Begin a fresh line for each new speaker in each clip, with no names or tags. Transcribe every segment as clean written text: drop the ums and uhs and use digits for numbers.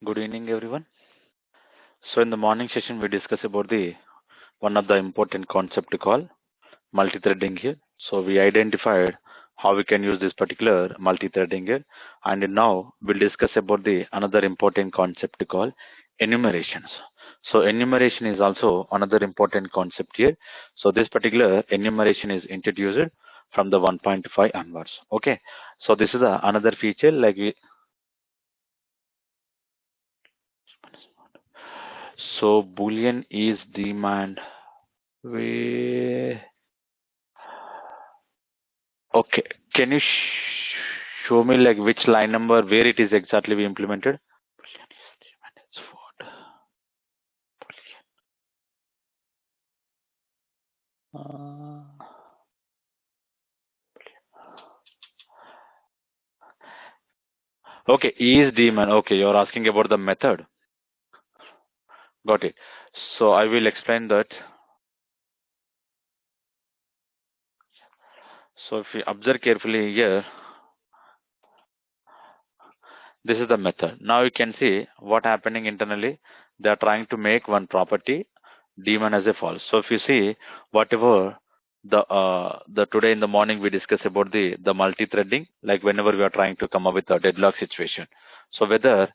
Good evening, everyone. So, in the morning session, we discuss about the one of the important concept to call multi-threading here. So, we identified how we can use this particular multi-threading here, and now we'll discuss about the another important concept to call enumerations. So, enumeration is also another important concept here. So, this particular enumeration is introduced from the 1.5 onwards. Okay. So, this is another feature like we. So, Boolean is demand. We okay. Can you show me like which line number where it is exactly we implemented? Uh, okay, is daemon. Okay, you're asking about the method. Got it. So I will explain that. So if you observe carefully here, this is the method. Now you can see what happening internally. They are trying to make one property daemon as a false. So if you see whatever the today in the morning we discussed about the multi-threading, like whenever we are trying to come up with a deadlock situation. So whether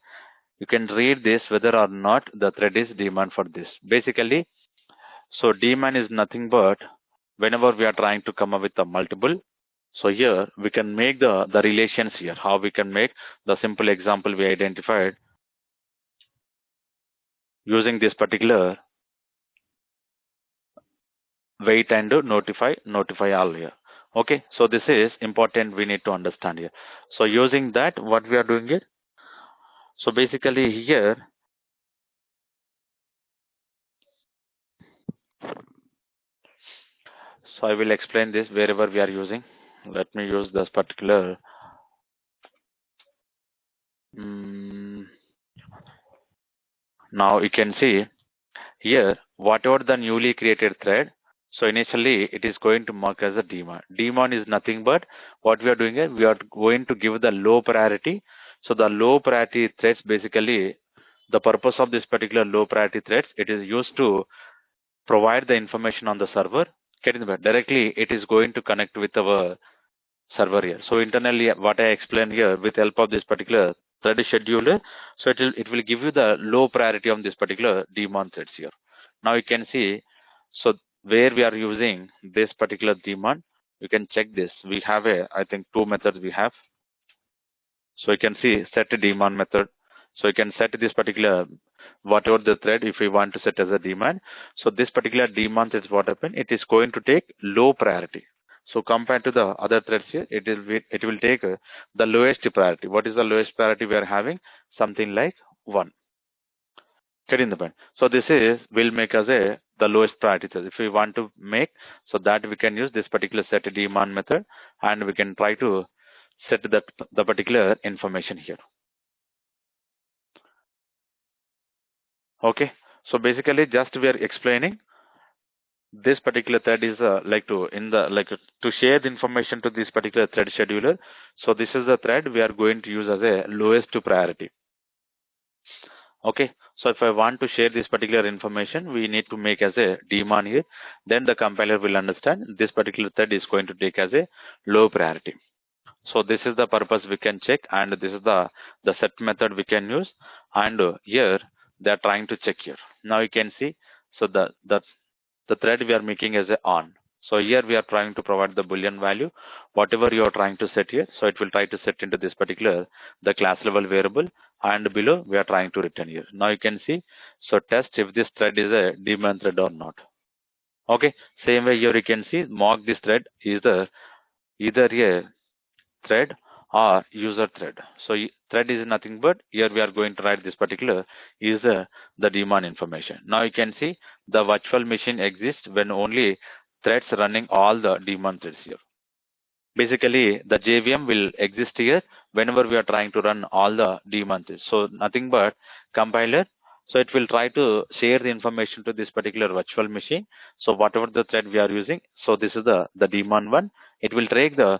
you can read this whether or not the thread is daemon for this. Basically, so daemon is nothing but whenever we are trying to come up with a multiple. So here we can make the relations here. How we can make the simple example we identified using this particular wait and notify all here. Okay, so this is important we need to understand here. So using that what we are doing here. So basically here, so I will explain this wherever we are using. Let me use this particular now you can see here whatever the newly created thread. So initially it is going to mark as a daemon. Daemon is nothing but what we are doing here, we are going to give the low priority. So the low priority threads, basically the purpose of this particular low priority threads, it is used to provide the information on the server. Getting the directly it is going to connect with our server here. So internally what I explained here with help of this particular thread scheduler, so it will give you the low priority on this particular daemon threads here. Now you can see, so where we are using this particular daemon, you can check this. We have I think two methods we have. So you can see set a daemon method. So you can set this particular whatever the thread if we want to set as a daemon. So this particular daemon is what happened. It is going to take low priority. So compared to the other threads here, it will take the lowest priority. What is the lowest priority we are having? Something like 1. Getting the point. So this is will make us the lowest priority. So if we want to make, so that we can use this particular set daemon method, and we can try to set the particular information here. Okay. So basically, just we are explaining this particular thread is like to in the like to share the information to this particular thread scheduler. So this is the thread we are going to use as a lowest priority. Okay. So if I want to share this particular information, we need to make as a daemon here. Then the compiler will understand this particular thread is going to take as a low priority. So this is the purpose we can check, and this is the set method we can use. And here they are trying to check here. Now you can see, so the thread we are making as a on. So here we are trying to provide the boolean value, whatever you are trying to set here. So it will try to set into this particular the class level variable, and below we are trying to return here. Now you can see, so test if this thread is a daemon thread or not. Okay, same way here you can see mark this thread is either a thread or user thread. So thread is nothing but here we are going to write this particular is the daemon information. Now you can see the virtual machine exists when only threads running all the daemon threads here. Basically the JVM will exist here whenever we are trying to run all the daemon threads. So nothing but compiler So it will try to share the information to this particular virtual machine. So whatever the thread we are using, so this is the daemon one. It will take the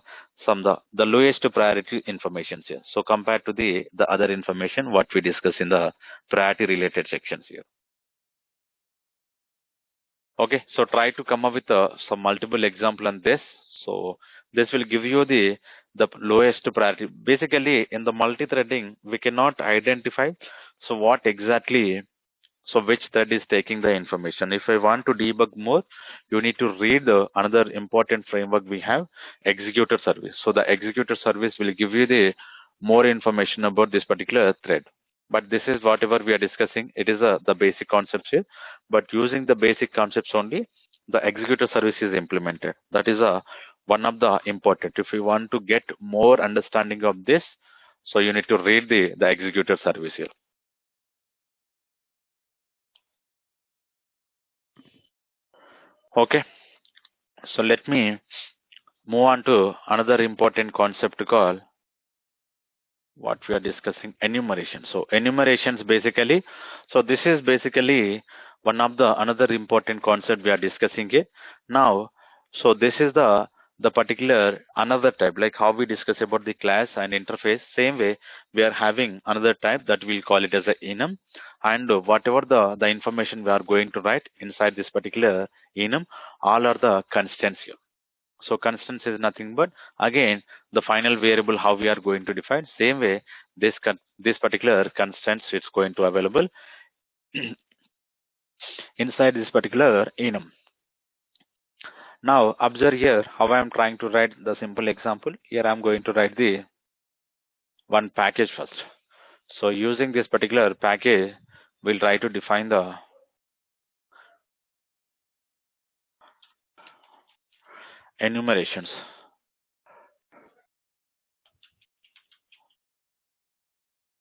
lowest priority information here. So compared to the other information what we discuss in the priority related sections here. Okay, so try to come up with some multiple example on this. So this will give you the lowest priority. Basically, in the multi-threading, we cannot identify so what exactly, so which thread is taking the information. If I want to debug more, you need to read the another important framework we have, executor service. So the executor service will give you the more information about this particular thread. But this is whatever we are discussing. It is the basic concepts here. But using the basic concepts only, the executor service is implemented. That is one of the important. If you want to get more understanding of this, so you need to read the executor service here. Okay. So let me move on to another important concept called what we are discussing, enumeration. So enumerations basically, so this is basically one of the another important concept we are discussing here now. So this is the particular another type, like how we discuss about the class and interface. Same way we are having another type that we'll call it as a enum, and whatever the information we are going to write inside this particular enum, all are the constants here. So constants is nothing but again the final variable how we are going to define. Same way this particular constants it's going to available inside this particular enum. Now observe here how I am trying to write the simple example. Here I am going to write the one package first. So using this particular package, we'll try to define the enumerations.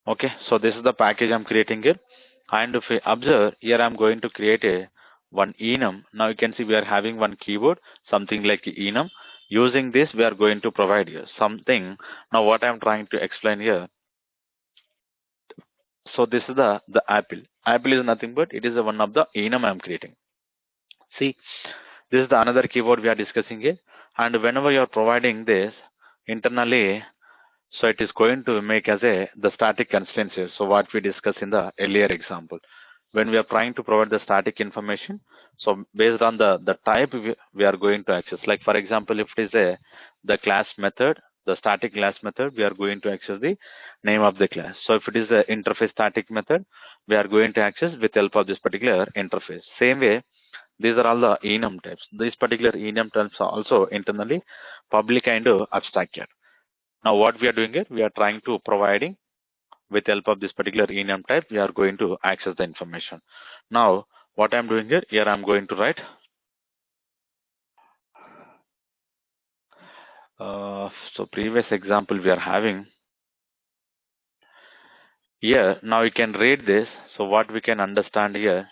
Okay, so this is the package I'm creating here. And if we observe here, I'm going to create a one enum. Now you can see we are having one keyword, something like enum. Using this, we are going to provide here something. Now what I'm trying to explain here. So this is the apple. Apple is nothing but it is a one of the enum I'm creating. See, this is the another keyword we are discussing here. And whenever you are providing this internally, so it is going to make as the static constraints here. So what we discussed in the earlier example, when we are trying to provide the static information, so based on the type we are going to access. Like for example, if it is the class method, the static class method, we are going to access the name of the class. So if it is a interface static method, we are going to access with help of this particular interface. Same way, these are all the enum types. These particular enum types are also internally public and abstract here. Now what we are doing here, we are trying to providing with help of this particular enum type, we are going to access the information. Now what I'm doing here, I'm going to write. So previous example we are having here. Now you can read this. So what we can understand here.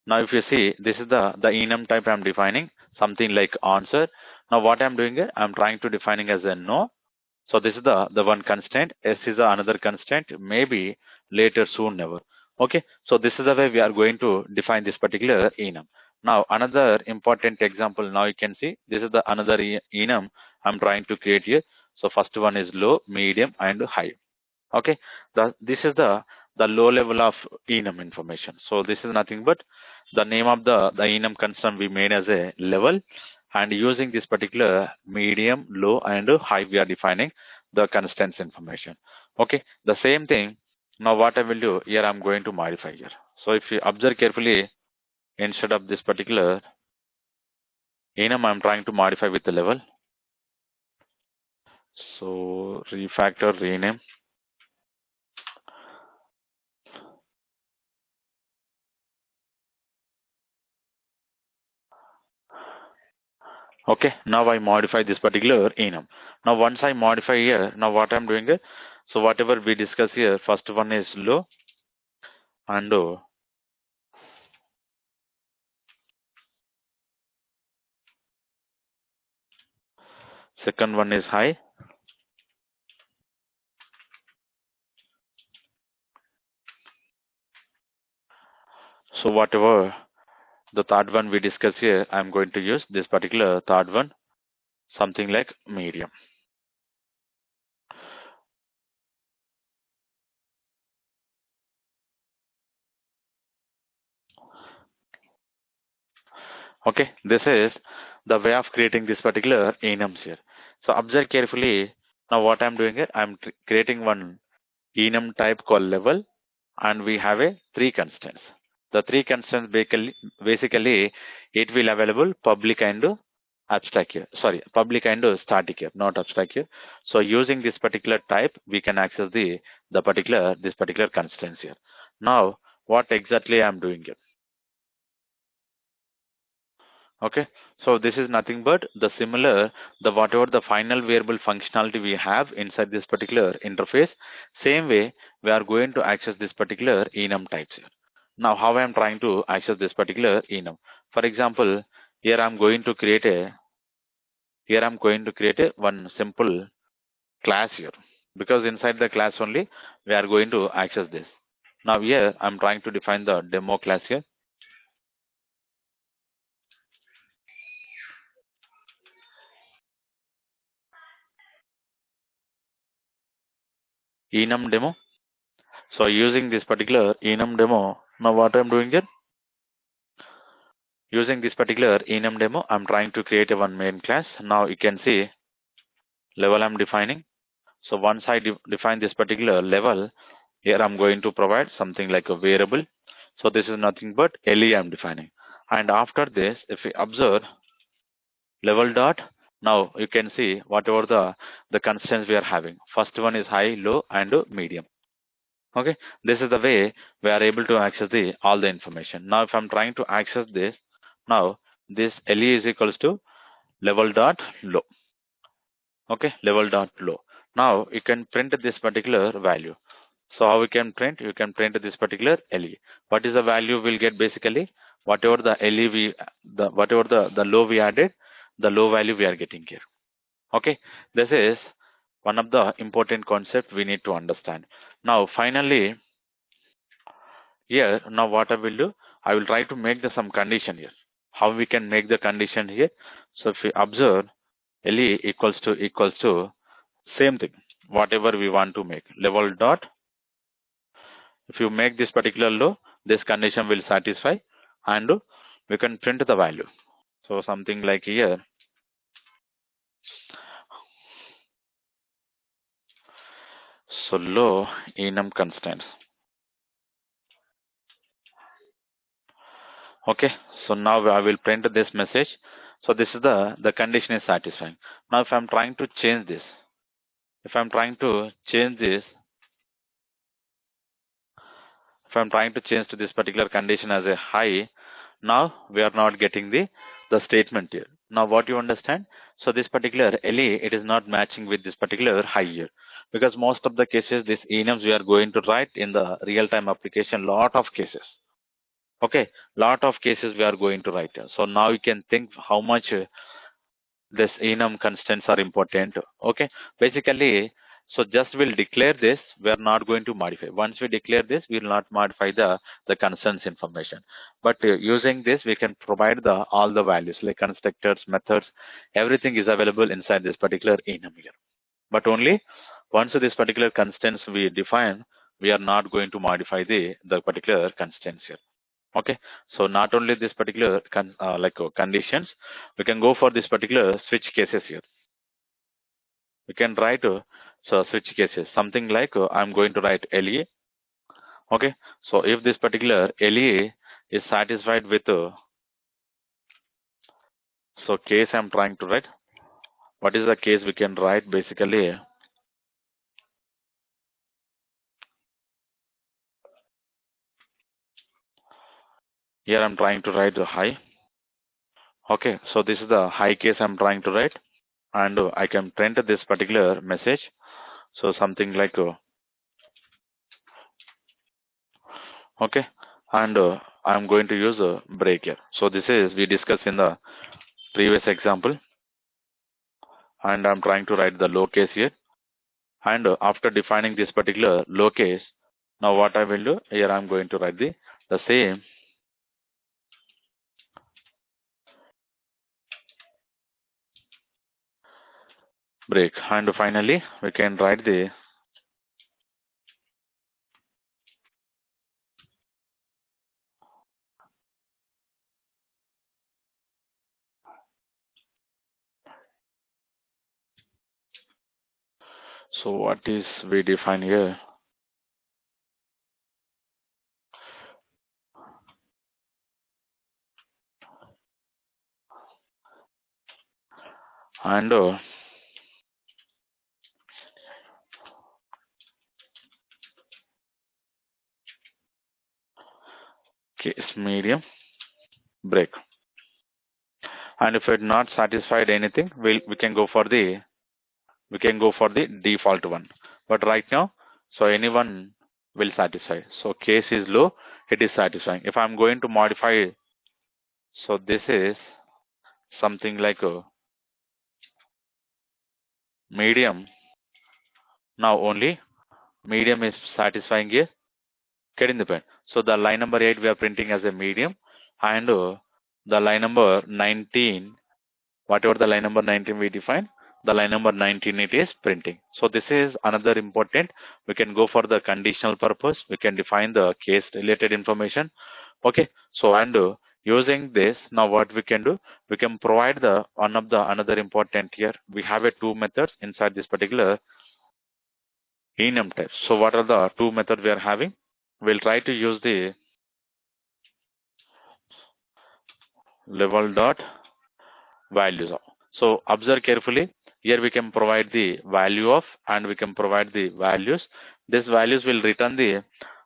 Now if you see, this is the enum type I'm defining, something like answer. Now what I'm doing here, I'm trying to defining as a no. So this is the one constraint. S is the another constraint. Maybe later, soon, never. Okay. So this is the way we are going to define this particular enum. Now another important example. Now you can see this is the another enum I'm trying to create here. So first one is low, medium, and high. Okay. This is the low level of enum information. So this is nothing but the name of the enum constraint we made as a level, and using this particular medium, low, and high, we are defining the constants information. Okay. The same thing. Now what I will do here, I'm going to modify here. So if you observe carefully, instead of this particular enum, I'm trying to modify with the level. So refactor, rename. Okay, now I modify this particular enum. Now once I modify here, now what I'm doing here, so whatever we discuss here, first one is low, and second one is high, whatever the third one we discuss here, I'm going to use this particular third one, something like medium. Okay, this is the way of creating this particular enums here. So observe carefully. Now what I'm doing here, I'm creating one enum type called level, and we have a three constants. The three constants basically it will available public and abstract here. Sorry, public and static here, not abstract here. So using this particular type, we can access the particular this particular constants here. Now what exactly I'm doing here? Okay, so this is nothing but the similar, the whatever the final variable functionality we have inside this particular interface, same way we are going to access this particular enum types here. Now how I am trying to access this particular enum? For example, here I'm going to create a one simple class here, because inside the class only we are going to access this. Now here I'm trying to define the demo class here, enum demo. So using this particular enum demo, now what I'm doing here, using this particular enum demo, I'm trying to create a one main class. Now you can see level I'm defining. So once I define this particular level, here I'm going to provide something like a variable. So this is nothing but LE I'm defining. And after this, if we observe level dot, now you can see whatever the constants we are having. First one is high, low, and medium. Okay, this is the way we are able to access all the information. Now if I'm trying to access this, now this LE is equals to level dot low. Okay, level dot low. Now you can print this particular value. So how we can print? You can print this particular LE. What is the value we'll get? Basically whatever the LE whatever the low we added, the low value we are getting here. Okay, this is one of the important concepts we need to understand. Now finally, here, now what I will do, I will try to make some condition here. How we can make the condition here? So if we observe LE equals to same thing, whatever we want to make, level dot. If you make this particular low, this condition will satisfy, and we can print the value. So something like here, so low enum constants. Okay, so now I will print this message. So this is the condition is satisfying. Now if I'm trying to change this, if I'm trying to change this, if I'm trying to change to this particular condition as a high, now we are not getting the statement here. Now what you understand? So this particular LE, it is not matching with this particular high here, because most of the cases this enums we are going to write in the real-time application, lot of cases. Okay, lot of cases we are going to write here. So now you can think how much this enum constants are important. Okay, basically, so just we'll declare this, we are not going to modify. Once we declare this, we will not modify the constants information, but using this we can provide the all the values like constructors, methods, everything is available inside this particular enum here. But only once this particular constants we define, we are not going to modify the particular constants here. Okay, so not only this particular conditions, we can go for this particular switch cases here. We can write so switch cases, something like I'm going to write LE. Okay, so if this particular LE is satisfied with so case I'm trying to write, what is the case we can write? Basically, here I'm trying to write the high. Okay, so this is the high case I'm trying to write, and I can print this particular message. So something like okay, and I'm going to use a break here. So this is we discussed in the previous example, and I'm trying to write the low case here. And after defining this particular low case, now what I will do here, I'm going to write the same break. And finally, we can write the so what is we define here? And case medium break. And if it's not satisfied anything, we can go for the default one. But right now, so anyone will satisfy. So case is low, it is satisfying. If I'm going to modify, so this is something like a medium. Now only medium is satisfying here. Getting the point. So the line number 8 we are printing as a medium, and the line number 19, whatever the line number 19 we define, the line number 19 it is printing. So this is another important. We can go for the conditional purpose. We can define the case related information. Okay. So and using this, now what we can do, we can provide the one of the another important here. We have a two methods inside this particular enum type. So what are the two methods we are having? We'll try to use the level dot values of. So observe carefully. Here we can provide the value of and we can provide the values. These values will return the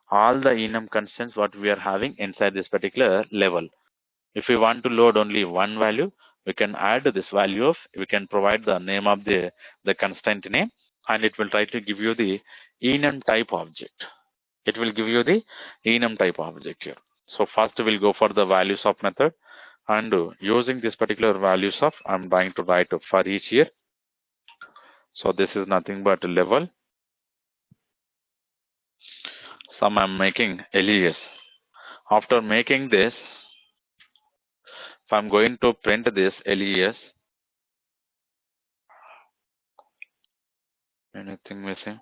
all the enum constants what we are having inside this particular level. If we want to load only one value, we can add this value of, we can provide the name of the constant name, and it will try to give you the enum type object. It will give you the enum type object here. So first we'll go for the values of method, and using this particular values of, I'm trying to write for each here. So this is nothing but level. Some I'm making LES. After making this, if I'm going to print this LES, anything missing?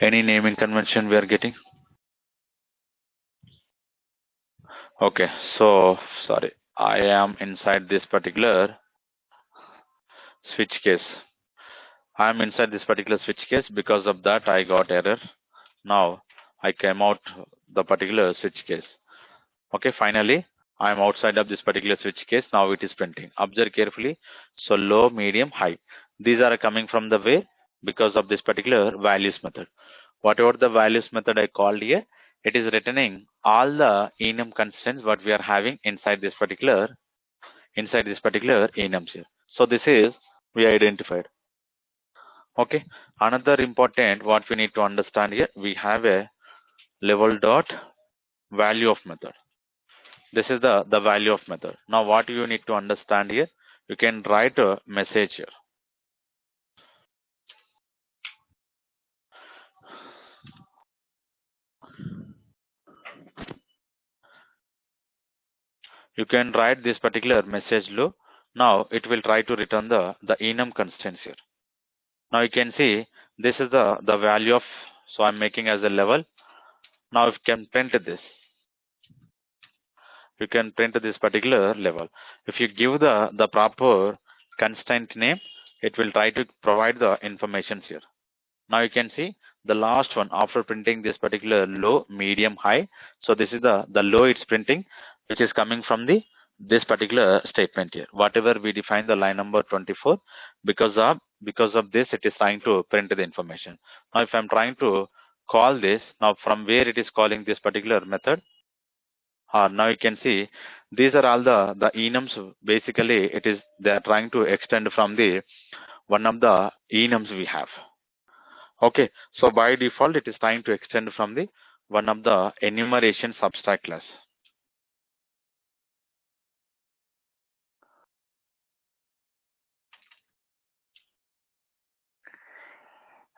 Any naming convention we are getting? Okay, so sorry, I am inside this particular switch case. I am inside this particular switch case. Because of that, I got error. Now I came out the particular switch case. Okay, finally I am outside of this particular switch case. Now it is printing. Observe carefully. So low, medium, high. These are coming from the way because of this particular values method. Whatever the values method I called here, it is returning all the enum constants what we are having inside this particular enums here. So this is we identified. Okay. Another important what we need to understand here, we have a level dot value of method. This is the value of method. Now what you need to understand here, you can write a message here. You can write this particular message low. Now it will try to return the enum constants here. Now you can see this is the value of, so I'm making as a level. Now if you can print this, you can print this particular level. If you give the proper constant name, it will try to provide the information here. Now you can see the last one after printing this particular low, medium, high. So this is the low it's printing, which is coming from this particular statement here. Whatever we define the line number 24, because of this, it is trying to print the information. Now if I'm trying to call this, now from where it is calling this particular method, now you can see these are all the enums. Basically, they are trying to extend from the one of the enums we have. Okay, so by default, it is trying to extend from the one of the enumeration subtract class.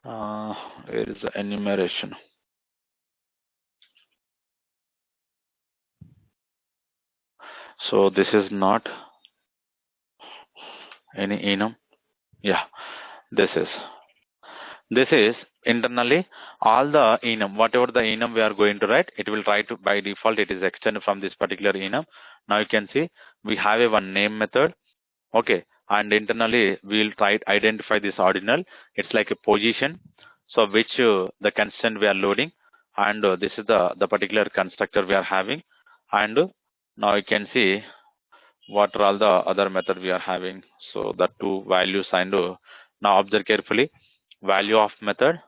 Where is the enumeration? So this is not any enum. Yeah, this is. This is internally all the enum, whatever the enum we are going to write, it will try to, by default, it is extended from this particular enum. Now you can see we have a one name method. Okay, and internally we'll try to identify this ordinal. It's like a position, so which the constant we are loading, and this is the particular constructor we are having. And now you can see what are all the other method we are having. So the two values, and now observe carefully, value of method,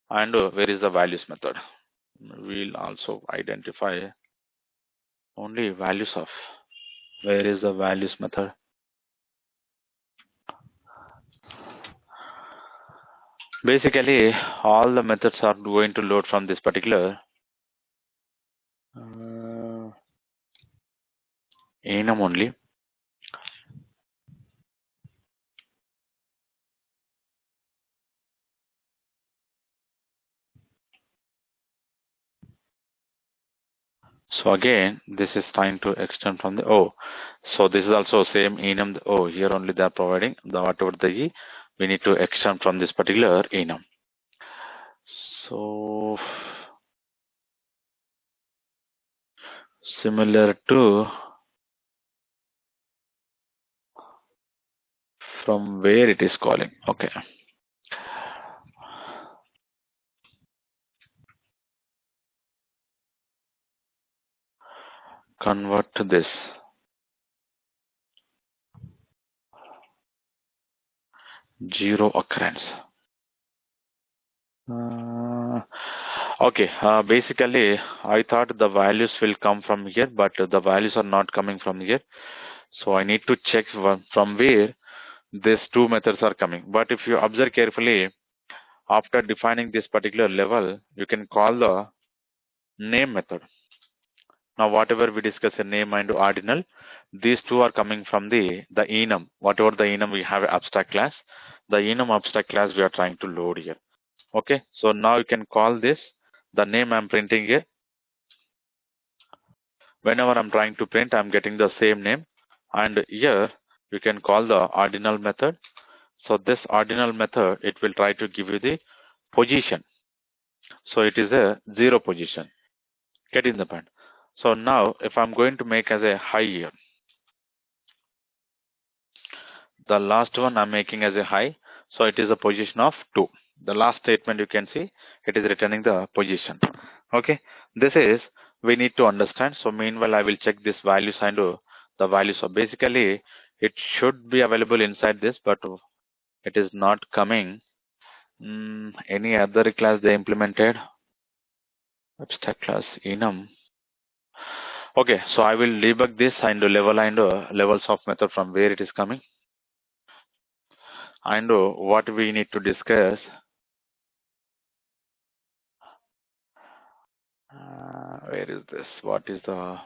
and where is the values method. We'll also identify only values of, where is the values method. Basically all the methods are going to load from this particular enum only. So again this is trying to extend from the, oh, so this is also same enum. Oh, here only they are providing the whatever the e, we need to extend from this particular enum. So similar to from where it is calling. Okay, convert to this zero occurrence. Okay, basically I thought the values will come from here, but the values are not coming from here. So I need to check from where these two methods are coming. But if you observe carefully, after defining this particular level, you can call the name method. Now whatever we discuss a name and ordinal, these two are coming from the enum. Whatever the enum we have abstract class, the enum abstract class we are trying to load here. Okay, so now you can call this the name I'm printing here. Whenever I'm trying to print, I'm getting the same name. And here you can call the ordinal method. So this ordinal method, it will try to give you the position. So it is a zero position. Getting the point. So now if I'm going to make as a high here, the last one I'm making as a high, so it is a position of 2. The last statement you can see, it is returning the position. Okay, this is we need to understand. So meanwhile I will check this values and the values. So basically it should be available inside this, but it is not coming. Any other class they implemented? Abstract class enum. Okay, so I will debug this and level and levels of method from where it is coming. And what we need to discuss. Where is this? What is the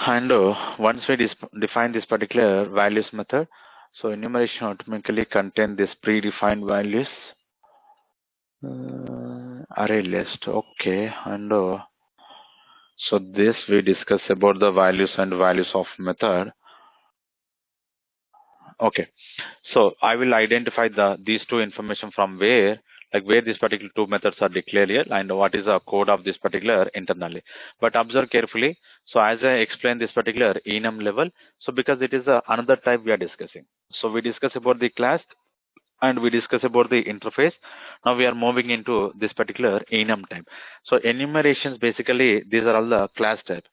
and once we define this particular values method, so enumeration automatically contain this predefined values array list. Okay, and so this we discuss about the values and values of method. Okay, so I will identify these two information from where, like where these particular two methods are declared here and what is the code of this particular internally. But observe carefully. So as I explained this particular enum level, so because it is another type we are discussing. So we discuss about the class and we discuss about the interface. Now we are moving into this particular enum type. So enumerations, basically these are all the class type.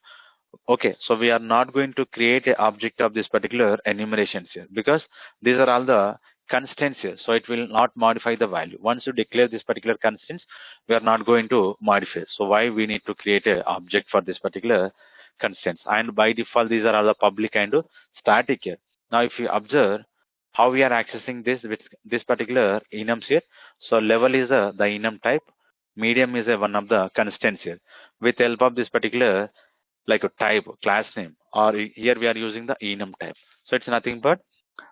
Okay, so we are not going to create an object of this particular enumerations here because these are all the constants here. So it will not modify the value. Once you declare this particular constants, we are not going to modify. So why we need to create an object for this particular constants? And by default, these are all the public and static here. Now, if you observe how we are accessing this with this particular enums here, so level is the enum type, medium is one of the constants here. With help of this particular like a type class name or here we are using the enum type. So it's nothing but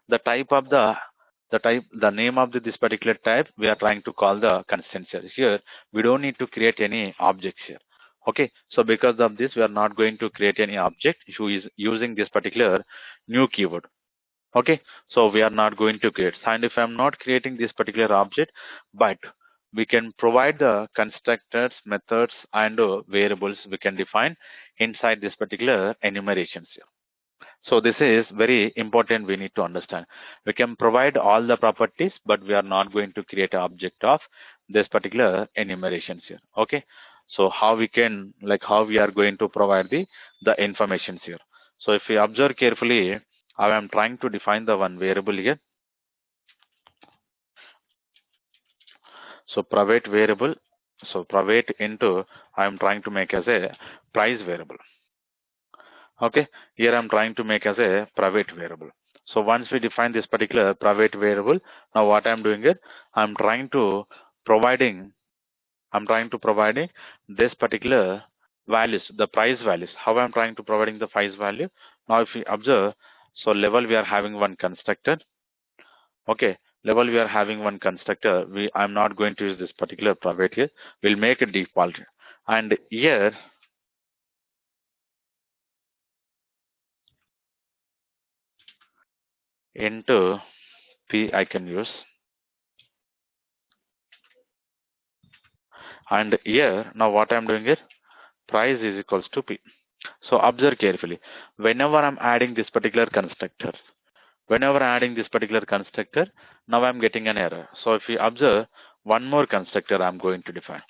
the type of the name of this particular type we are trying to call the constants here. Here we don't need to create any objects here. Okay, so because of this we are not going to create any object who is using this particular new keyword. Okay, so we are not going to create. And if I'm not creating this particular object, but we can provide the constructors, methods, and variables we can define inside this particular enumerations here. So this is very important we need to understand. We can provide all the properties, but we are not going to create an object of this particular enumerations here. Okay, so how we can, like how we are going to provide the informations here. So if we observe carefully, I am trying to define the one variable here. So private variable, so private into I am trying to make as a price variable. Okay, here I'm trying to make as a private variable. So once we define this particular private variable, now what I'm doing is I'm trying to providing this particular values, the price values. How I'm trying to providing the price value. Now if we observe, so level we are having one constructor. Okay, level we are having one constructor. I'm not going to use this particular private here. We'll make a default. And here into P I can use. And here, now what I'm doing is price is equals to P. So observe carefully. Whenever I'm adding this particular constructor, now I'm getting an error. So if you observe one more constructor I'm going to define.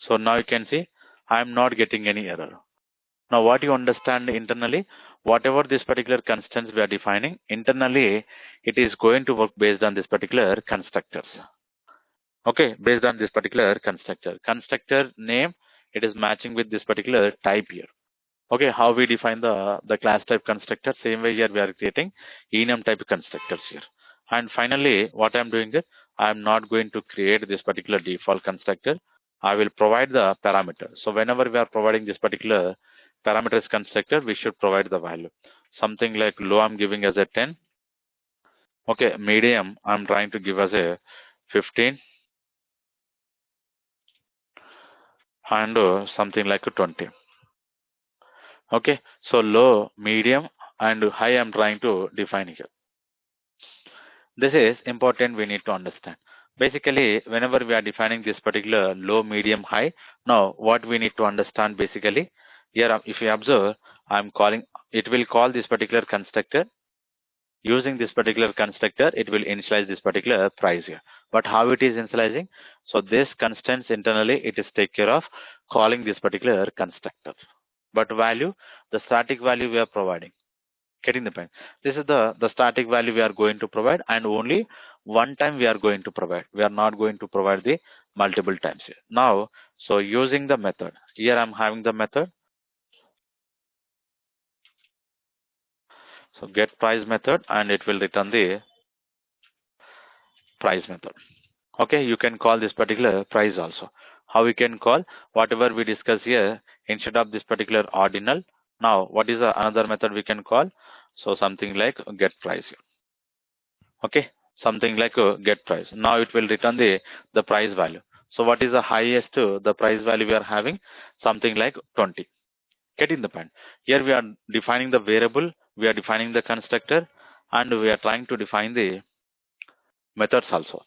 So now you can see I'm not getting any error. Now what you understand internally, whatever this particular constants we are defining, internally it is going to work based on this particular constructors. Okay, based on this particular constructor. Constructor name, it is matching with this particular type here. Okay, how we define the class type constructor, same way here we are creating enum type constructors here. And finally, what I'm doing is, I'm not going to create this particular default constructor. I will provide the parameter. So whenever we are providing this particular parameters constructor, we should provide the value. Something like low I'm giving as a 10. Okay, medium I'm trying to give as a 15. And something like a 20. Okay, so low, medium, and high I'm trying to define here. This is important we need to understand. Basically, whenever we are defining this particular low, medium, high, now what we need to understand basically, here if you observe, it will call this particular constructor. Using this particular constructor, it will initialize this particular price here. But how it is initializing? So this constants internally, it is take care of calling this particular constructor. But value, the static value we are providing. Getting the point? This is the static value we are going to provide, and only one time we are going to provide. We are not going to provide the multiple times here. Now, so using the method, here I'm having the method. So get price method, and it will return the price method. Okay, you can call this particular price also. How we can call whatever we discuss here instead of this particular ordinal. Now, what is another method we can call? So something like get price. Okay, something like get price. Now it will return the price value. So what is the highest the price value we are having? Something like 20. Getting the point? Here we are defining the variable, we are defining the constructor, and we are trying to define the methods also.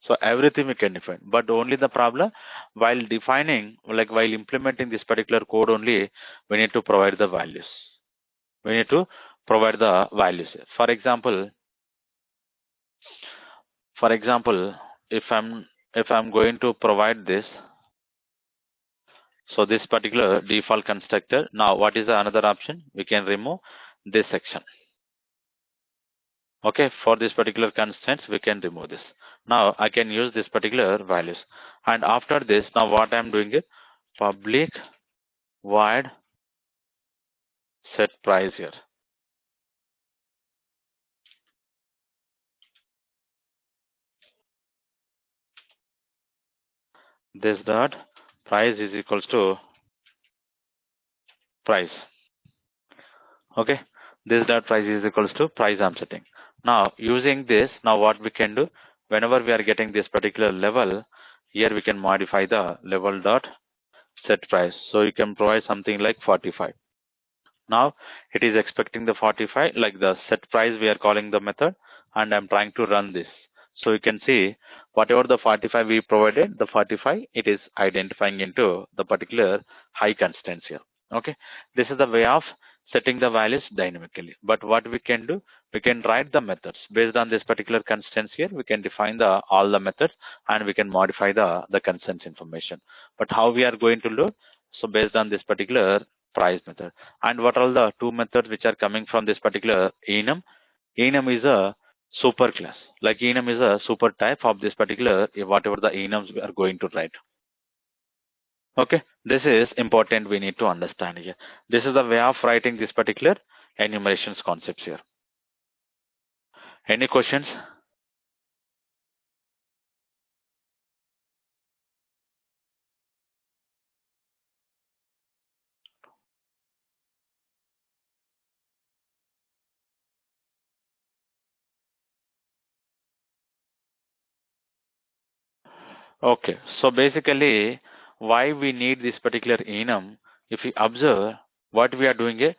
So everything we can define, but only the problem while defining, like while implementing this particular code only, we need to provide the values. We need to provide the values. For example, if I'm going to provide this, so this particular default constructor, now what is the another option? We can remove this section. Okay, for this particular constants, we can remove this. Now I can use this particular values. And after this, now what I'm doing is public void set price here. This dot price is equals to price. Okay, this dot price is equals to price I'm setting. Now using this, now what we can do, whenever we are getting this particular level, here we can modify the level dot set price. So you can provide something like 45. Now it is expecting the 45, like the set price we are calling the method, and I'm trying to run this. So you can see whatever the 45 we provided, the 45 it is identifying into the particular high constants here. Okay, this is the way of setting the values dynamically. But what we can do, we can write the methods based on this particular constants here. We can define the all the methods and we can modify the constants information. But how we are going to do? So based on this particular price method. And what are the two methods which are coming from this particular enum? Enum is a super class. Like enum is a super type of this particular whatever the enums we are going to write. Okay, this is important. We need to understand here. This is the way of writing this particular enumerations concepts here. Any questions? Okay, so basically, why we need this particular enum? If we observe what we are doing,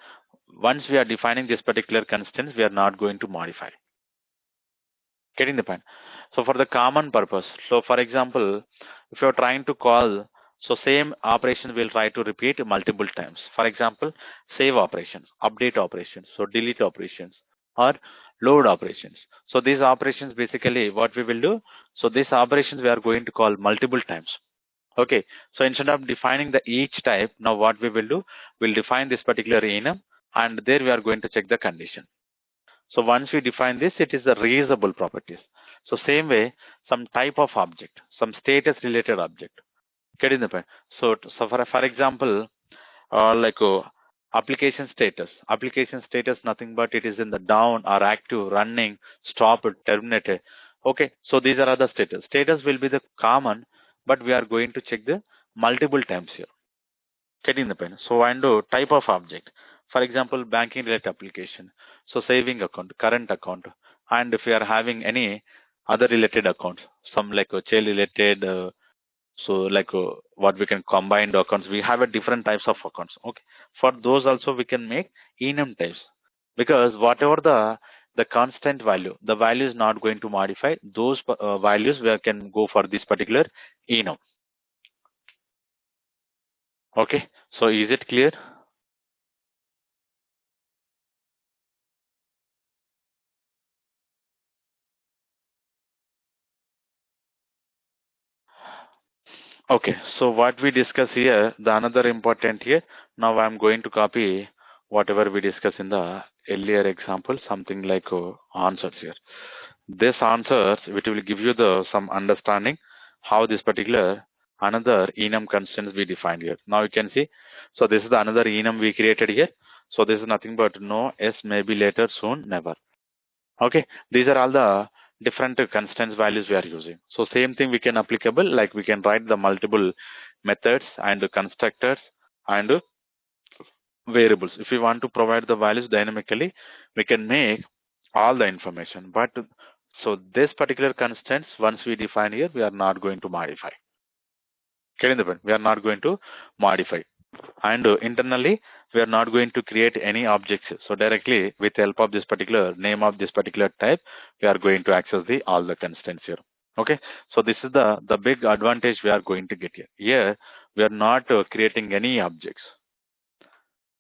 once we are defining this particular constants, we are not going to modify. Getting the point? So for the common purpose, so for example, if you're trying to call, so same operation will try to repeat multiple times. For example, save operations, update operations, so delete operations, or load operations. So these operations basically what we will do, so these operations we are going to call multiple times. Okay, so instead of defining the each type, now what we will do, we'll define this particular enum, and there we are going to check the condition. So once we define this, it is the reusable properties. So same way, some type of object, some status related object. Getting the point? So for example, like application status. Application status nothing but it is in the down or active, running, stopped, terminated. Okay, so these are other status. Status will be the common, but we are going to check the multiple times here. Getting the pen. So and type of object. For example, banking related application. So saving account, current account, and if you are having any other related accounts, some like child related, so like what we can combine the accounts. We have a different types of accounts. Okay, for those also we can make enum types because whatever the constant value, the value is not going to modify. Those values we can go for this particular enum. Okay, so is it clear? Okay, so what we discuss here, the another important here, now I'm going to copy whatever we discussed in the earlier example, something like answers here. This answers, which will give you the some understanding how this particular another enum constants we defined here. Now you can see, so this is the another enum we created here. So this is nothing but no, yes, maybe later, soon, never. Okay, these are all the different constants values we are using. So same thing we can applicable, like we can write the multiple methods and the constructors and variables. If we want to provide the values dynamically, we can make all the information. But so this particular constants, once we define here, we are not going to modify. Getting the point? We are not going to modify. And internally, we are not going to create any objects. So directly with the help of this particular name of this particular type, we are going to access the all the constants here. Okay, so this is the big advantage we are going to get here. Here we are not creating any objects.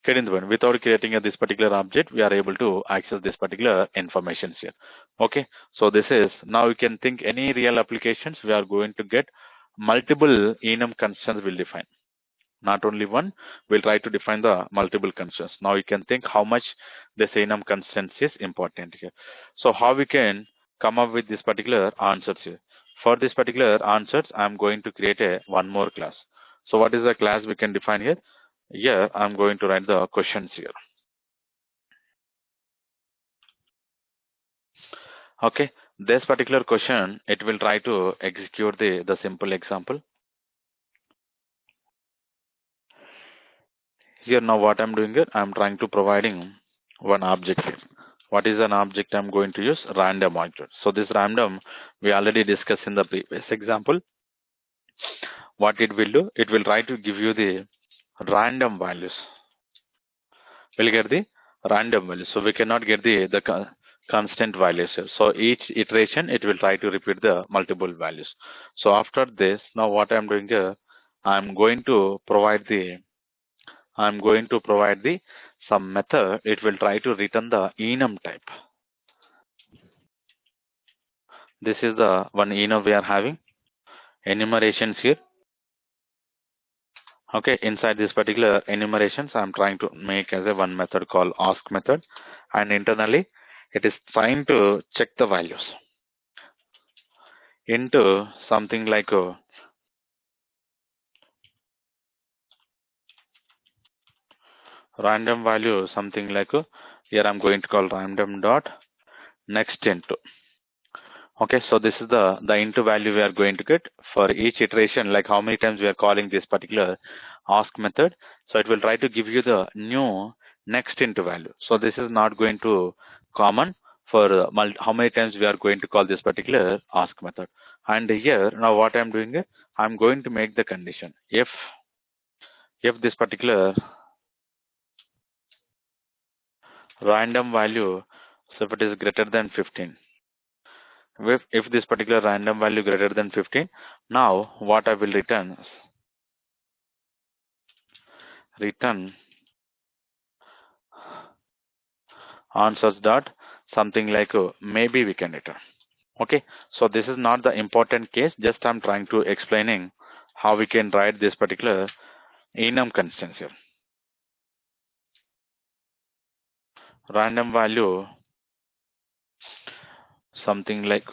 Getting the point? Without creating this particular object, we are able to access this particular information here. Okay, so this is now you can think any real applications we are going to get multiple enum constants will define, not only one. We'll try to define the multiple constants. Now you can think how much this enum constants is important here. So how we can come up with this particular answers here. For this particular answers, I'm going to create a one more class. So what is the class we can define here? Here I'm going to write the questions here. Okay, this particular question, it will try to execute the simple example. Here now what I'm doing here, I'm trying to providing one object here. What is an object I'm going to use? Random object. So this random we already discussed in the previous example. What it will do? It will try to give you the random values. We'll get the random values. So we cannot get the constant values here. So each iteration it will try to repeat the multiple values. So after this, now what I'm doing here, I'm going to provide the some method. It will try to return the enum type. This is the one enum we are having enumerations here. Okay, inside this particular enumerations, I'm trying to make as a one method called ask method, and internally it is trying to check the values into something like a random value, something like a, here I'm going to call random dot next into. Okay, so this is the into value we are going to get for each iteration, like how many times we are calling this particular ask method. So it will try to give you the new next into value. So this is not going to common for how many times we are going to call this particular ask method. And here now what I'm doing is I'm going to make the condition if this particular random value, so if it is greater than 15. If this particular random value greater than 15, now what I will return answers dot something like maybe we can return. Okay, so this is not the important case, just I'm trying to explaining how we can write this particular enum constants here. Random value something like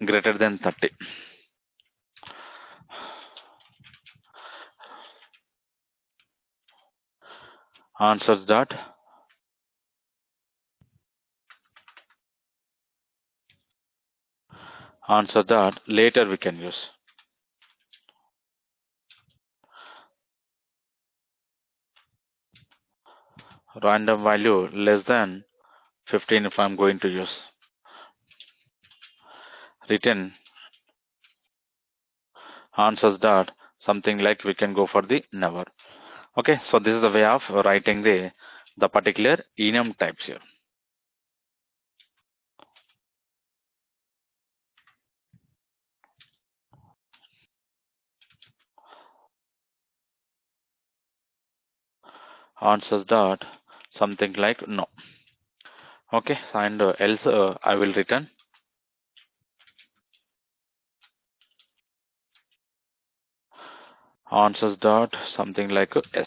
greater than 30. Answers dot later we can use. Random value less than 15 if I'm going to use. Return answers dot something like we can go for the never. Okay, so this is the way of writing the particular enum types here. Answers dot something like no. Okay, and else I will return answers dot something like yes.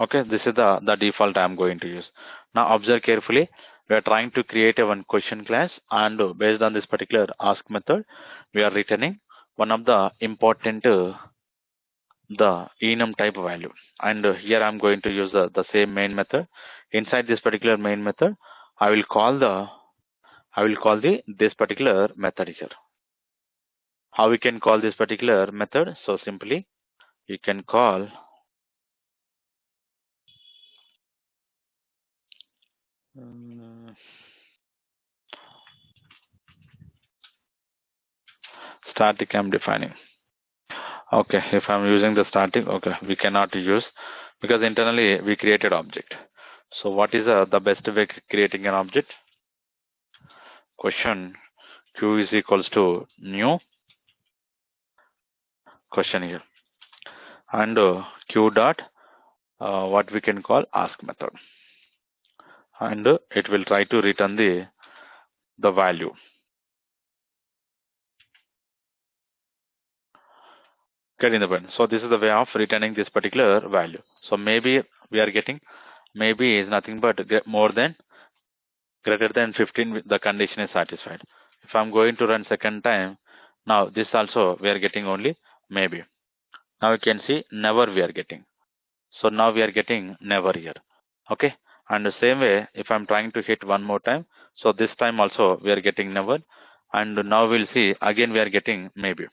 Okay, this is the default I'm going to use. Now observe carefully. We are trying to create a one question class, and based on this particular ask method, we are returning one of the important the enum type value. And here I'm going to use the same main method. Inside this particular main method, I will call this particular method here. How we can call this particular method? So simply you can call static I'm defining. Okay, if I'm using the static, okay, we cannot use because internally we created object. So what is the best way creating an object? Question q is equals to new question here, and q dot what we can call ask method, and it will try to return the value. Getting the point. So this is the way of returning this particular value. So maybe we are getting, maybe is nothing but more than greater than 15, the condition is satisfied. If I'm going to run second time, now this also we are getting only maybe. Now you can see never we are getting. So now we are getting never here. Okay. And the same way, if I'm trying to hit one more time, so this time also we are getting never. And now we'll see again we are getting maybe.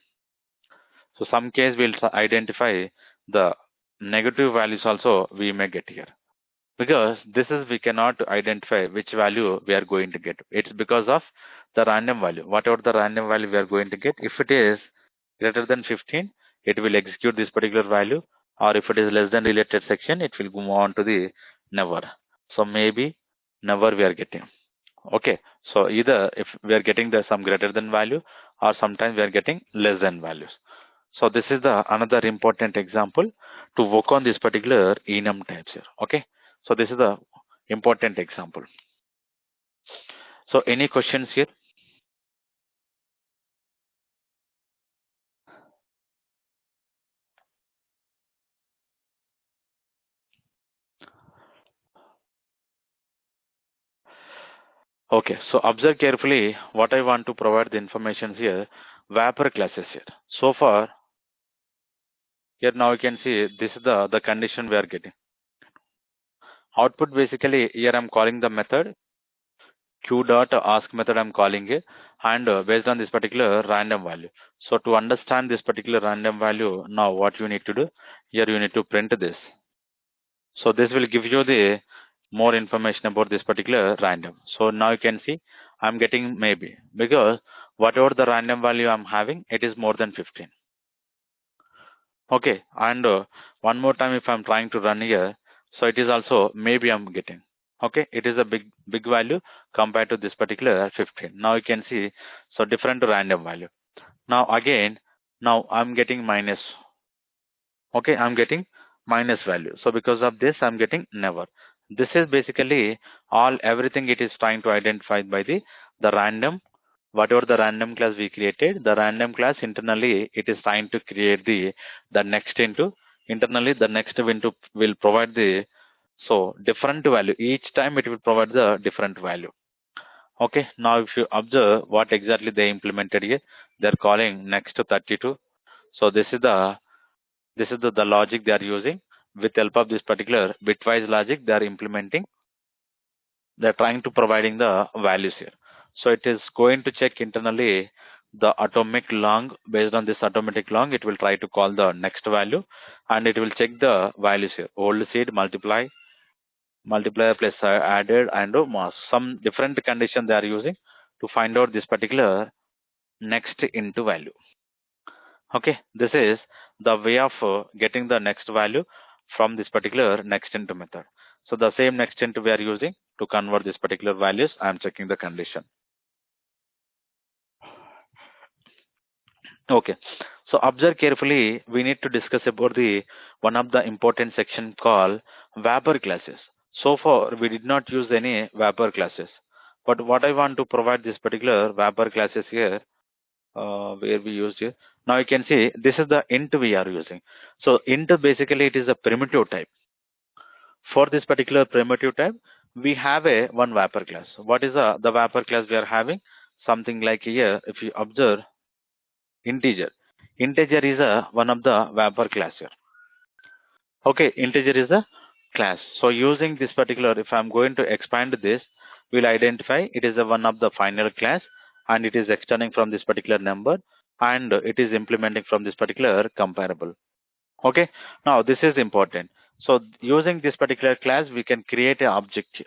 So some case we'll identify the negative values also we may get here. Because this is we cannot identify which value we are going to get. It's because of the random value. Whatever the random value we are going to get, if it is greater than 15, it will execute this particular value, or if it is less than related section, it will move on to the never. So maybe never we are getting. Okay, so either if we are getting the some greater than value, or sometimes we are getting less than values. So this is the another important example to work on this particular enum types here. Okay, so this is the important example. So any questions here? Okay, so observe carefully what I want to provide the information here. Vapor classes here. So far, here now you can see this is the condition we are getting. Output basically here I'm calling the method q dot ask method I'm calling it, and based on this particular random value. So to understand this particular random value, now what you need to do here, you need to print this. So this will give you the more information about this particular random. So now you can see I'm getting maybe, because whatever the random value I'm having, it is more than 15. Okay, and one more time if I'm trying to run here, so it is also maybe I'm getting. Okay, it is a big value compared to this particular 15. Now you can see, so different random value. Now again, now I'm getting minus. Okay, I'm getting minus value. So because of this, I'm getting never. This is basically all everything it is trying to identify by the random, whatever the random class we created, the random class internally it is trying to create the next into internally the next into will provide the so different value. Each time it will provide the different value. Okay, now if you observe what exactly they implemented here, they're calling next to 32. So this is the logic they are using. With help of this particular bitwise logic they are implementing, they're trying to providing the values here. So it is going to check internally the atomic long. Based on this atomic long, it will try to call the next value, and it will check the values here. Old seed multiplier plus added, and mass. Some different condition they are using to find out this particular next into value. Okay, this is the way of getting the next value from this particular next into method. So the same next into we are using to convert this particular values. I am checking the condition. Okay, so observe carefully. We need to discuss about the one of the important section called vapor classes. So far we did not use any vapor classes, but what I want to provide this particular vapor classes here, where we used here. Now you can see this is the int we are using. So int basically it is a primitive type. For this particular primitive type, we have a one vapor class. What is the vapor class we are having? Something like here, if you observe integer. Integer is a one of the vapor class here. Okay, integer is a class. So using this particular, if I'm going to expand this, we'll identify it is a one of the final class, and it is extending from this particular number, and it is implementing from this particular comparable. Okay, now this is important. So using this particular class, we can create an object here.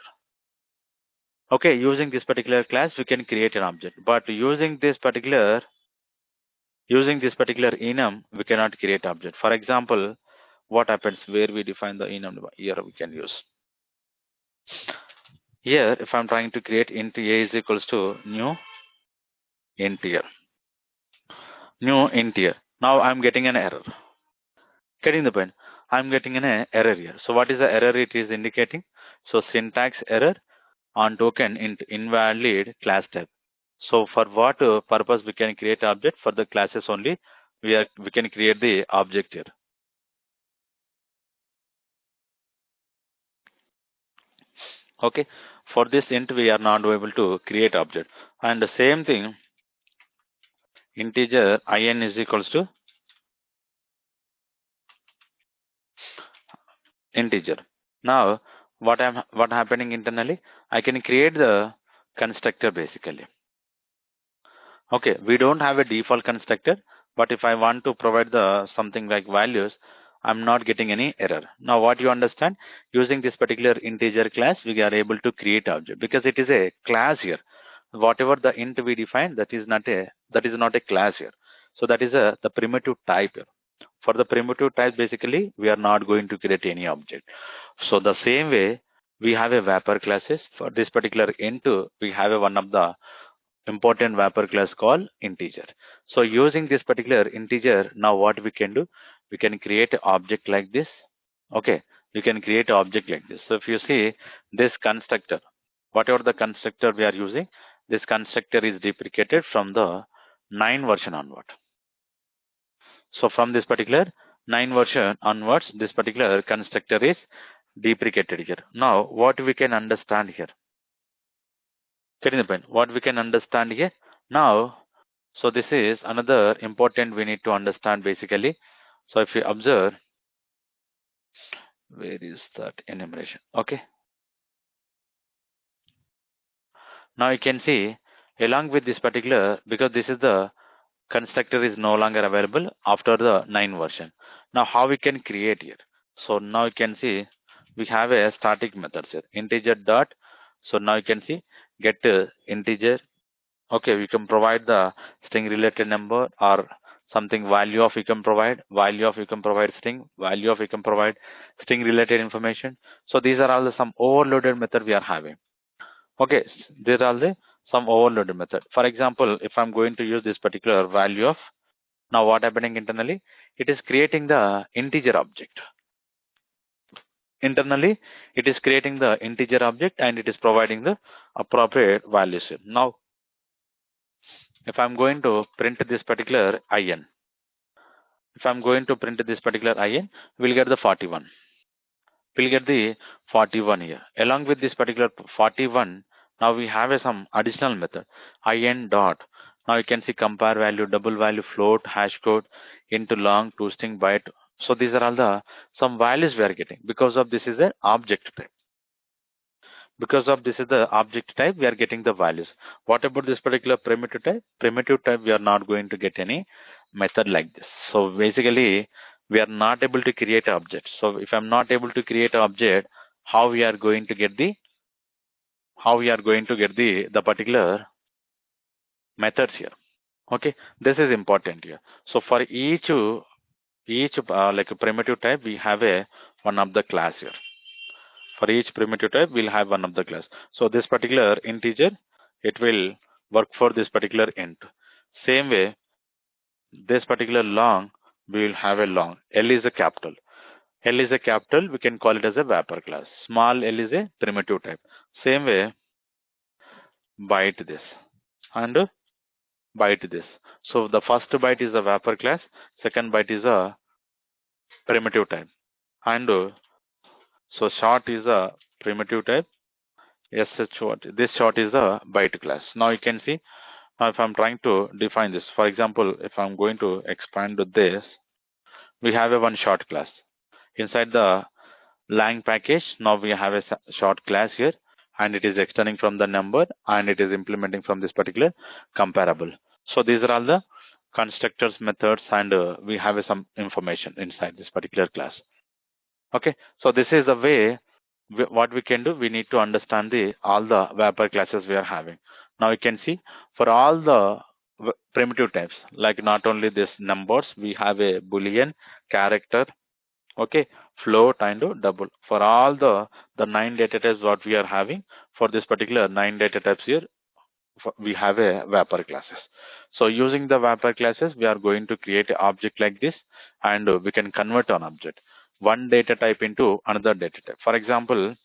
Okay, using this particular class, we can create an object, but using this particular enum, we cannot create object. For example, what happens where we define the enum here, we can use here. If I'm trying to create int a is equals to integer new integer, now I'm getting an error. Getting the point? I'm getting an error here. So what is the error it is indicating? So syntax error on token int invalid class type. So for what purpose we can create object? For the classes only we can create the object here. Okay, for this int we are not able to create object, and the same thing integer in is equals to integer. Now what happening internally? I can create the constructor basically. Okay, we don't have a default constructor, but if I want to provide the something like values, I'm not getting any error. Now what you understand, using this particular integer class, we are able to create object because it is a class here. Whatever the int we define, that is not a class here. So that is the primitive type here. For the primitive type, basically, we are not going to create any object. So the same way, we have a wrapper classes. For this particular int, we have one of the important wrapper class called integer. So using this particular integer, now what we can do, we can create an object like this. Okay, we can create an object like this. So if you see this constructor, whatever the constructor we are using, this constructor is deprecated from the 9 version onward. So from this particular 9 version onwards, this particular constructor is deprecated here. Now what we can understand here, getting the point, what we can understand here now. So this is another important we need to understand basically. So if you observe, where is that enumeration? Okay, now you can see along with this particular, because this is the constructor is no longer available after the 9 version. Now how we can create here? So now you can see we have a static method here, integer dot. So now you can see get integer. Okay, we can provide the string related number or something value of, you can provide value of, you can provide string value of, you can provide string related information. So these are all the some overloaded method we are having. Okay, these are the some overloaded method. For example, if I'm going to use this particular value of, now what happening internally, it is creating the integer object. Internally, it is creating the integer object and it is providing the appropriate values here. Now, if I'm going to print this particular in, if I'm going to print this particular in, we'll get the 41. We'll get the 41 here. Along with this particular 41, now we have some additional method, in dot. Now you can see compare value, double value, float, hash code, into long, toString, byte. So these are all the some values we are getting because of this is an object type. Because of this is the object type, we are getting the values. What about this particular primitive type? Primitive type, we are not going to get any method like this. So basically, we are not able to create objects. So if I'm not able to create an object, how we are going to get the the particular methods here? Okay, this is important here. So for each like a primitive type, we have a one of the class here. For each primitive type, we'll have one of the class. So this particular integer, it will work for this particular int. Same way, this particular long, we will have a long. L is a capital. L is a capital, we can call it as a wrapper class. Small l is a primitive type. Same way, byte this and byte this. So the first byte is a wrapper class, second byte is a primitive type. And so short is a primitive type. Yes, short. This short is a byte class. Now you can see, now if I'm trying to define this, for example, if I'm going to expand this, we have a one short class. Inside the lang package, now we have a short class here, and it is extending from the number, and it is implementing from this particular comparable. So these are all the constructors methods, and we have some information inside this particular class. Okay, so this is the way what we can do. We need to understand all the wrapper classes we are having. Now you can see for all the primitive types, like not only this numbers, we have a boolean, character, okay, float, and double. For all the 9 data types what we are having, for this particular 9 data types here, we have a wrapper classes. So using the wrapper classes, we are going to create an object like this, and we can convert an object, one data type into another data type. For example,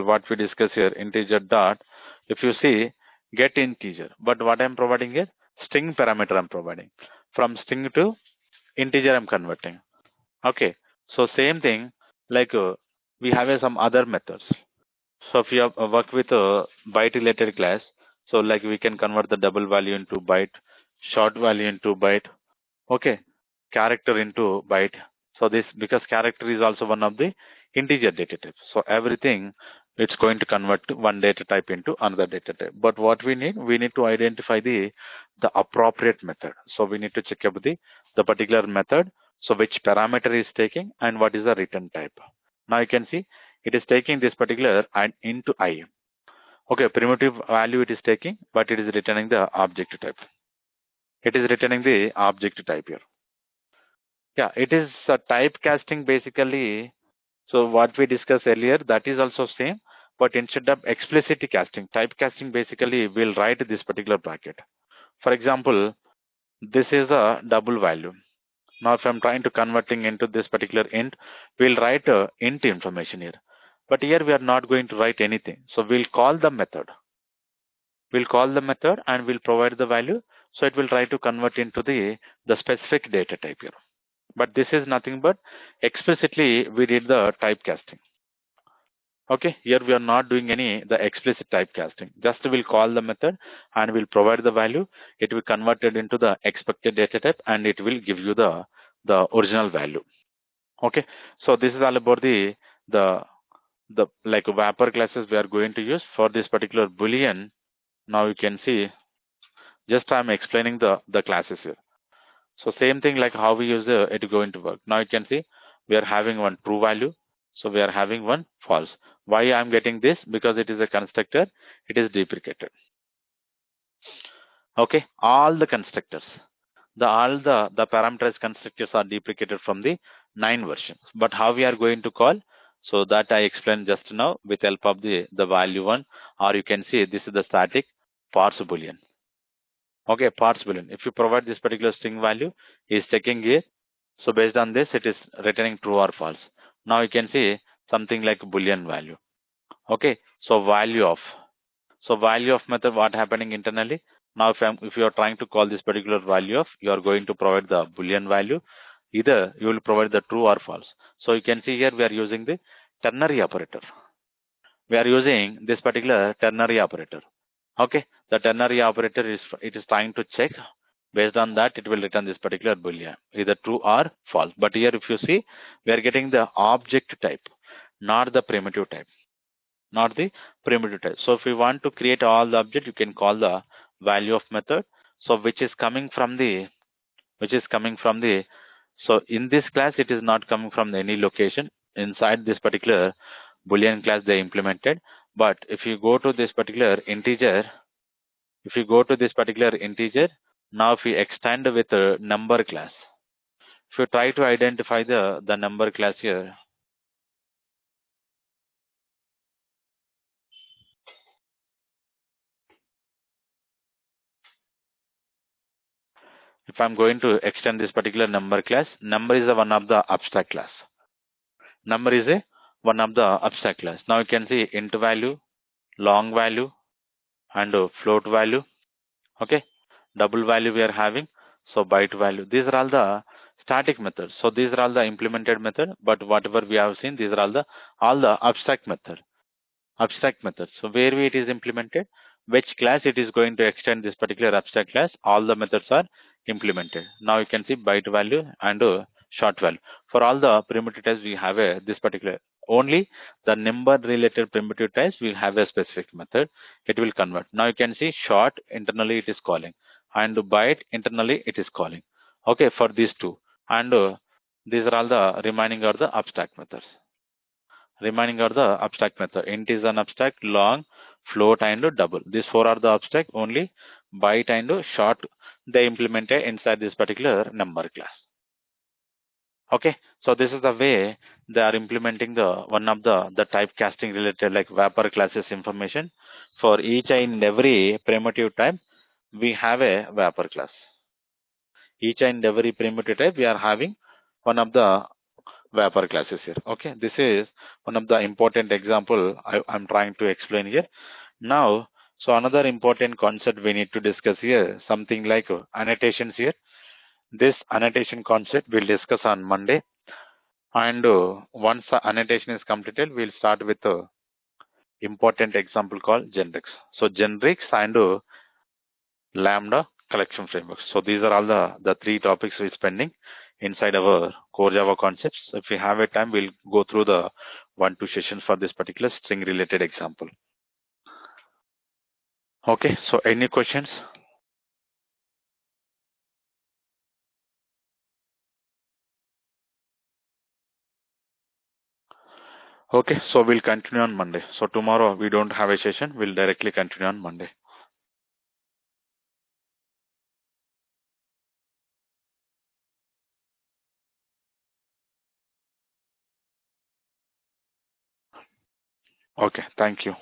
what we discuss here, integer dot. If you see, get integer, but what I'm providing here, string parameter I'm providing. From string to integer I'm converting. Okay, so same thing, like we have some other methods. So if you have work with a byte related class, so like we can convert the double value into byte, short value into byte, okay, character into byte. So this, because character is also one of the integer data types. So everything, it's going to convert to one data type into another data type. But what we need to identify the appropriate method. So we need to check up the particular method. So which parameter is taking and what is the return type. Now you can see it is taking this particular and into I. Okay, primitive value it is taking, but it is returning the object type. It is returning the object type here. Yeah, it is typecasting basically. So what we discussed earlier, that is also same, but instead of explicit casting, typecasting basically will write this particular bracket. For example, this is a double value. Now if I'm trying to converting into this particular int, we'll write int information here. But here we are not going to write anything. So we'll call the method. We'll call the method and we'll provide the value. So it will try to convert into the specific data type here. But this is nothing but explicitly we did the typecasting. Okay, here we are not doing any the explicit typecasting. Just we'll call the method and we'll provide the value. It will convert it into the expected data type and it will give you the original value. Okay, so this is all about the like wrapper classes we are going to use for this particular boolean. Now you can see just I'm explaining the classes here. So same thing like how we use it going to work. Now you can see we are having one true value. So we are having one false. Why I'm getting this? Because it is a constructor. It is deprecated. Okay, all the constructors, all the parameterized constructors are deprecated from the 9 version. But how we are going to call? So that I explained just now with help of the value one, or you can see this is the static parse boolean. Okay, parse boolean. If you provide this particular string value, is checking here. So based on this, it is returning true or false. Now you can see something like boolean value. Okay, so value of. So value of method, what happening internally? Now if you are trying to call this particular value of, you are going to provide the boolean value. Either you will provide the true or false. So you can see here we are using the ternary operator. We are using this particular ternary operator. Okay, the ternary operator is trying to check. Based on that, it will return this particular boolean, either true or false. But here, if you see, we are getting the object type, not the primitive type, not the primitive type. So if you want to create all the object, you can call the value of method. So which is coming from the, so in this class, it is not coming from any location inside this particular boolean class they implemented. But if you go to this particular integer, now if we extend with a number class, if you try to identify the number class here, if I'm going to extend this particular number class, number is one of the abstract class. Number is one of the abstract class. Now you can see int value, long value, and float value. Okay, double value we are having. So byte value. These are all the static methods. So these are all the implemented method. But whatever we have seen, these are all the abstract method. So where it is implemented, which class it is going to extend this particular abstract class, all the methods are implemented. Now you can see byte value and short value. For all the primitive types, we have this particular, only the number related primitive types will have a specific method. It will convert. Now you can see short internally it is calling and byte internally it is calling. Okay, for these two. And these are all the remaining are the abstract methods. Remaining are the abstract method. Int is an abstract, long, float, and double. These four are the abstract. Only byte and short they implemented inside this particular number class. Okay, so this is the way they are implementing the one of the typecasting related like wrapper classes information. For each and every primitive type, we have a wrapper class. Each and every primitive type, we are having one of the wrapper classes here. Okay, this is one of the important example I'm trying to explain here. Now, so another important concept we need to discuss here, something like annotations here. This annotation concept we'll discuss on Monday. And once the annotation is completed, we'll start with a important example called generics. So generics and Lambda collection frameworks. So these are all the three topics we're spending inside our core Java concepts. If we have a time, we'll go through the 1-2 sessions for this particular string related example. Okay, so any questions? Okay, so we'll continue on Monday. So tomorrow we don't have a session. We'll directly continue on Monday. Okay, thank you.